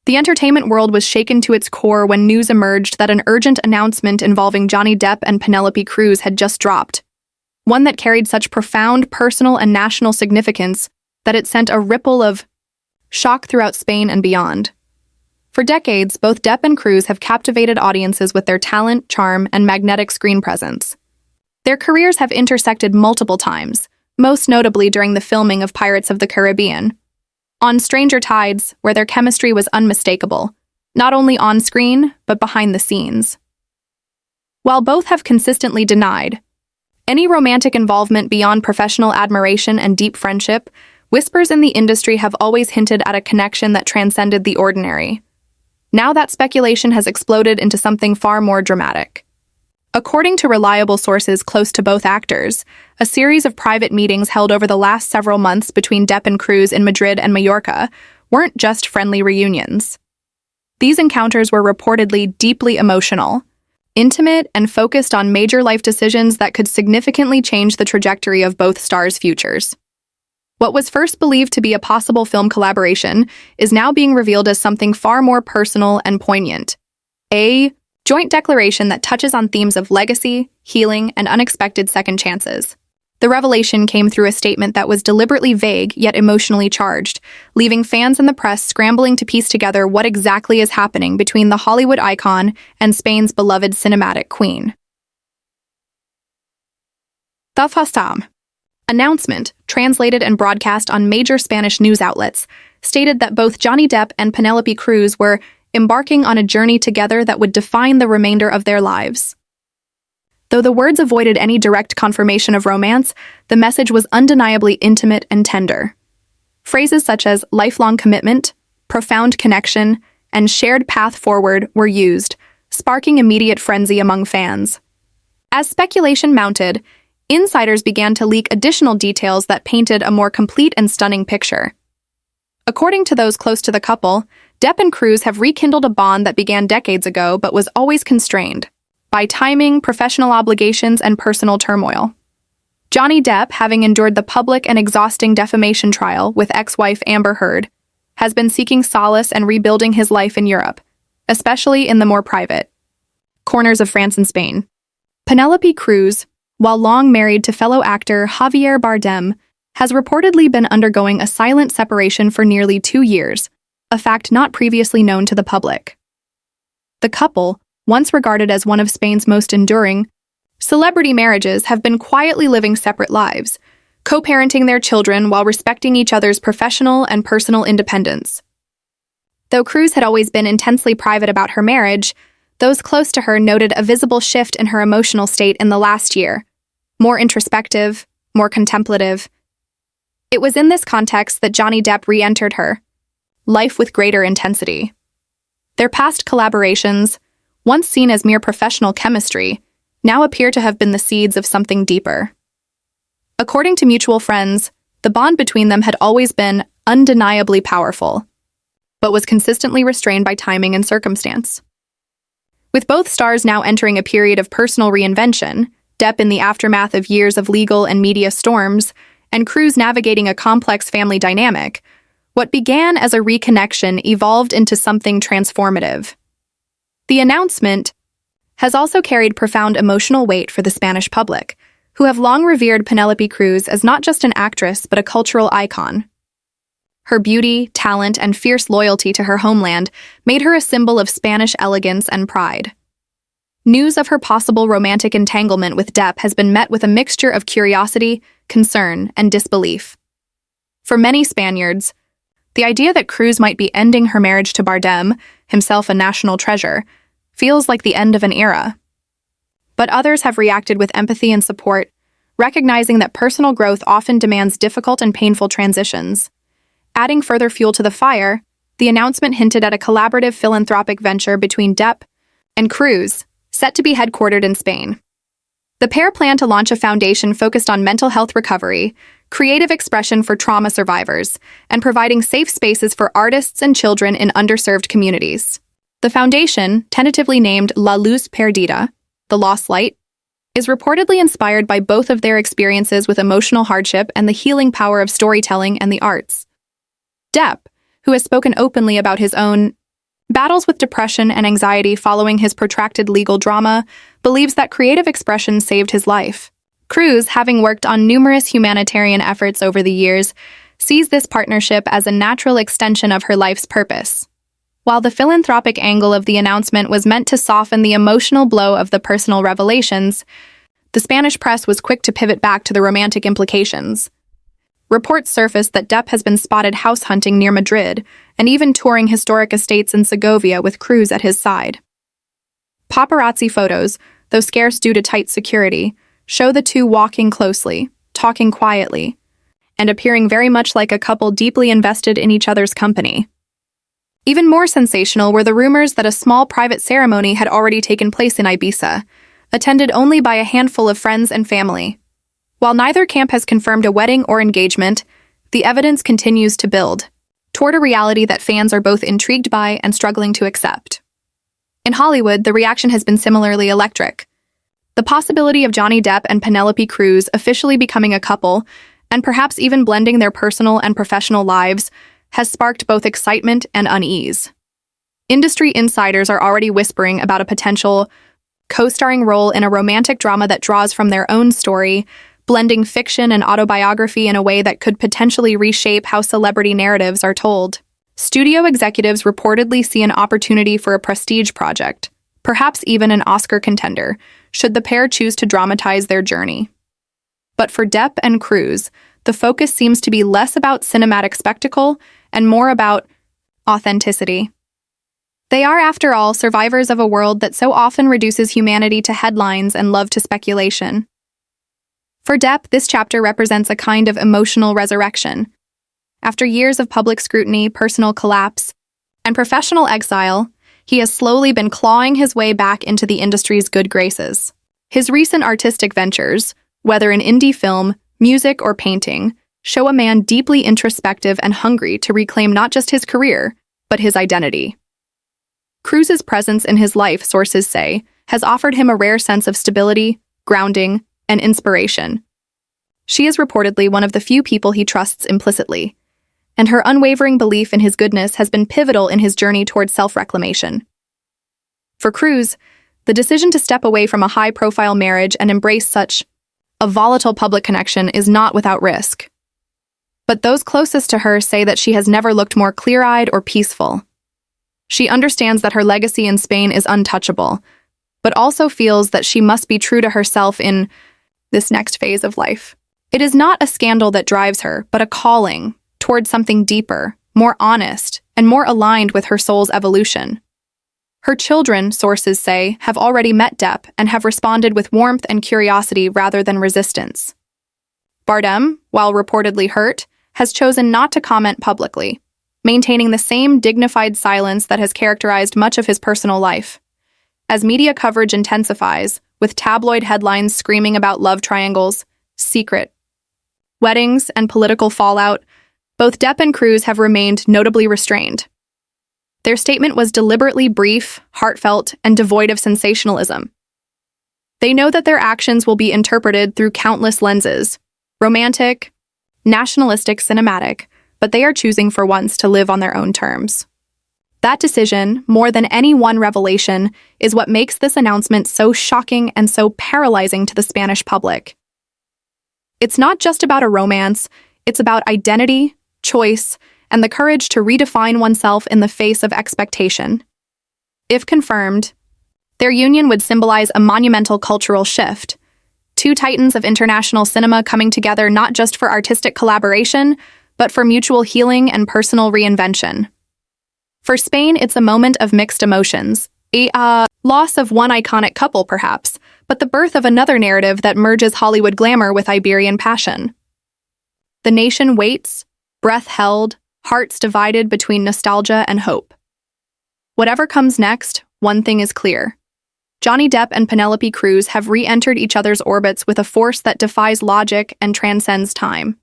The entertainment world was shaken to its core when news emerged that an urgent announcement involving Johnny Depp and Penelope Cruz had just dropped, one that carried such profound personal and national significance that it sent a ripple of shock throughout Spain and beyond. For decades, both Depp and Cruz have captivated audiences with their talent, charm, and magnetic screen presence. Their careers have intersected multiple times, most notably during the filming of Pirates of the Caribbean, on Stranger Tides, where their chemistry was unmistakable, not only on screen, but behind the scenes. While both have consistently denied any romantic involvement beyond professional admiration and deep friendship, whispers in the industry have always hinted at a connection that transcended the ordinary. Now that speculation has exploded into something far more dramatic. According to reliable sources close to both actors, a series of private meetings held over the last several months between Depp and Cruz in Madrid and Mallorca weren't just friendly reunions. These encounters were reportedly deeply emotional, intimate, and focused on major life decisions that could significantly change the trajectory of both stars' futures. What was first believed to be a possible film collaboration is now being revealed as something far more personal and poignant. A joint declaration that touches on themes of legacy, healing, and unexpected second chances. The revelation came through a statement that was deliberately vague yet emotionally charged, leaving fans and the press scrambling to piece together what exactly is happening between the Hollywood icon and Spain's beloved cinematic queen. The FASTAM announcement, translated and broadcast on major Spanish news outlets, stated that both Johnny Depp and Penelope Cruz were embarking on a journey together that would define the remainder of their lives. Though the words avoided any direct confirmation of romance, the message was undeniably intimate and tender. Phrases such as lifelong commitment, profound connection, and shared path forward were used, sparking immediate frenzy among fans. As speculation mounted, insiders began to leak additional details that painted a more complete and stunning picture. According to those close to the couple, Depp and Cruz have rekindled a bond that began decades ago but was always constrained by timing, professional obligations, and personal turmoil. Johnny Depp, having endured the public and exhausting defamation trial with ex-wife Amber Heard, has been seeking solace and rebuilding his life in Europe, especially in the more private corners of France and Spain. Penelope Cruz, while long married to fellow actor Javier Bardem, has reportedly been undergoing a silent separation for nearly 2 years, a fact not previously known to the public. The couple, once regarded as one of Spain's most enduring celebrity marriages, have been quietly living separate lives, co-parenting their children while respecting each other's professional and personal independence. Though Cruz had always been intensely private about her marriage, those close to her noted a visible shift in her emotional state in the last year, more introspective, more contemplative. It was in this context that Johnny Depp re-entered her life with greater intensity. Their past collaborations, once seen as mere professional chemistry, now appear to have been the seeds of something deeper. According to mutual friends, the bond between them had always been undeniably powerful, but was consistently restrained by timing and circumstance. With both stars now entering a period of personal reinvention, Depp in the aftermath of years of legal and media storms, and Cruz navigating a complex family dynamic, what began as a reconnection evolved into something transformative. The announcement has also carried profound emotional weight for the Spanish public, who have long revered Penelope Cruz as not just an actress but a cultural icon. Her beauty, talent, and fierce loyalty to her homeland made her a symbol of Spanish elegance and pride. News of her possible romantic entanglement with Depp has been met with a mixture of curiosity, concern, and disbelief. For many Spaniards, the idea that Cruz might be ending her marriage to Bardem, himself a national treasure, feels like the end of an era. But others have reacted with empathy and support, recognizing that personal growth often demands difficult and painful transitions. Adding further fuel to the fire, the announcement hinted at a collaborative philanthropic venture between Depp and Cruz, set to be headquartered in Spain. The pair plan to launch a foundation focused on mental health recovery, creative expression for trauma survivors, and providing safe spaces for artists and children in underserved communities. The foundation, tentatively named La Luz Perdida, the Lost Light, is reportedly inspired by both of their experiences with emotional hardship and the healing power of storytelling and the arts. Depp, who has spoken openly about his own battles with depression and anxiety following his protracted legal drama, believes that creative expression saved his life. Cruz, having worked on numerous humanitarian efforts over the years, sees this partnership as a natural extension of her life's purpose. While the philanthropic angle of the announcement was meant to soften the emotional blow of the personal revelations, the Spanish press was quick to pivot back to the romantic implications. Reports surfaced that Depp has been spotted house hunting near Madrid and even touring historic estates in Segovia with Cruz at his side. Paparazzi photos, though scarce due to tight security, show the two walking closely, talking quietly, and appearing very much like a couple deeply invested in each other's company. Even more sensational were the rumors that a small private ceremony had already taken place in Ibiza, attended only by a handful of friends and family. While neither camp has confirmed a wedding or engagement, the evidence continues to build toward a reality that fans are both intrigued by and struggling to accept. In Hollywood, the reaction has been similarly electric. The possibility of Johnny Depp and Penélope Cruz officially becoming a couple, and perhaps even blending their personal and professional lives, has sparked both excitement and unease. Industry insiders are already whispering about a potential co-starring role in a romantic drama that draws from their own story, blending fiction and autobiography in a way that could potentially reshape how celebrity narratives are told. Studio executives reportedly see an opportunity for a prestige project, perhaps even an Oscar contender, should the pair choose to dramatize their journey. But for Depp and Cruz, the focus seems to be less about cinematic spectacle and more about authenticity. They are, after all, survivors of a world that so often reduces humanity to headlines and love to speculation. For Depp, this chapter represents a kind of emotional resurrection. After years of public scrutiny, personal collapse, and professional exile, he has slowly been clawing his way back into the industry's good graces. His recent artistic ventures, whether in indie film, music, or painting, show a man deeply introspective and hungry to reclaim not just his career, but his identity. Cruz's presence in his life, sources say, has offered him a rare sense of stability, grounding, and inspiration. She is reportedly one of the few people he trusts implicitly, and her unwavering belief in his goodness has been pivotal in his journey towards self-reclamation. For Cruz, the decision to step away from a high-profile marriage and embrace such a volatile public connection is not without risk. But those closest to her say that she has never looked more clear-eyed or peaceful. She understands that her legacy in Spain is untouchable, but also feels that she must be true to herself in this next phase of life. It is not a scandal that drives her, but a calling toward something deeper, more honest, and more aligned with her soul's evolution. Her children, sources say, have already met Depp and have responded with warmth and curiosity rather than resistance. Bardem, while reportedly hurt, has chosen not to comment publicly, maintaining the same dignified silence that has characterized much of his personal life. As media coverage intensifies, with tabloid headlines screaming about love triangles, secret weddings, and political fallout, both Depp and Cruz have remained notably restrained. Their statement was deliberately brief, heartfelt, and devoid of sensationalism. They know that their actions will be interpreted through countless lenses: romantic, nationalistic, cinematic, but they are choosing for once to live on their own terms. That decision, more than any one revelation, is what makes this announcement so shocking and so paralyzing to the Spanish public. It's not just about a romance, it's about identity, choice, and the courage to redefine oneself in the face of expectation. If confirmed, their union would symbolize a monumental cultural shift, two titans of international cinema coming together not just for artistic collaboration, but for mutual healing and personal reinvention. For Spain, it's a moment of mixed emotions, a loss of one iconic couple perhaps, but the birth of another narrative that merges Hollywood glamour with Iberian passion. The nation waits, breath held, hearts divided between nostalgia and hope. Whatever comes next, one thing is clear. Johnny Depp and Penélope Cruz have re-entered each other's orbits with a force that defies logic and transcends time.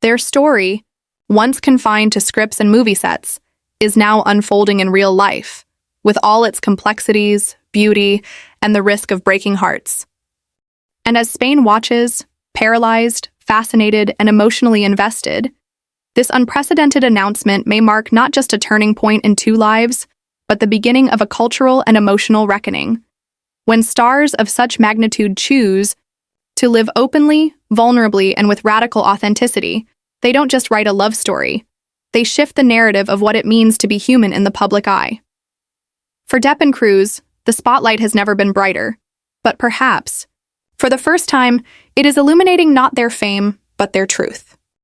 Their story, once confined to scripts and movie sets, is now unfolding in real life, with all its complexities, beauty, and the risk of breaking hearts. And as Spain watches, paralyzed, fascinated, and emotionally invested, this unprecedented announcement may mark not just a turning point in two lives, but the beginning of a cultural and emotional reckoning. When stars of such magnitude choose to live openly, vulnerably, and with radical authenticity, they don't just write a love story. They shift the narrative of what it means to be human in the public eye. For Depp and Cruz, the spotlight has never been brighter. But perhaps, for the first time, it is illuminating not their fame, but their truth.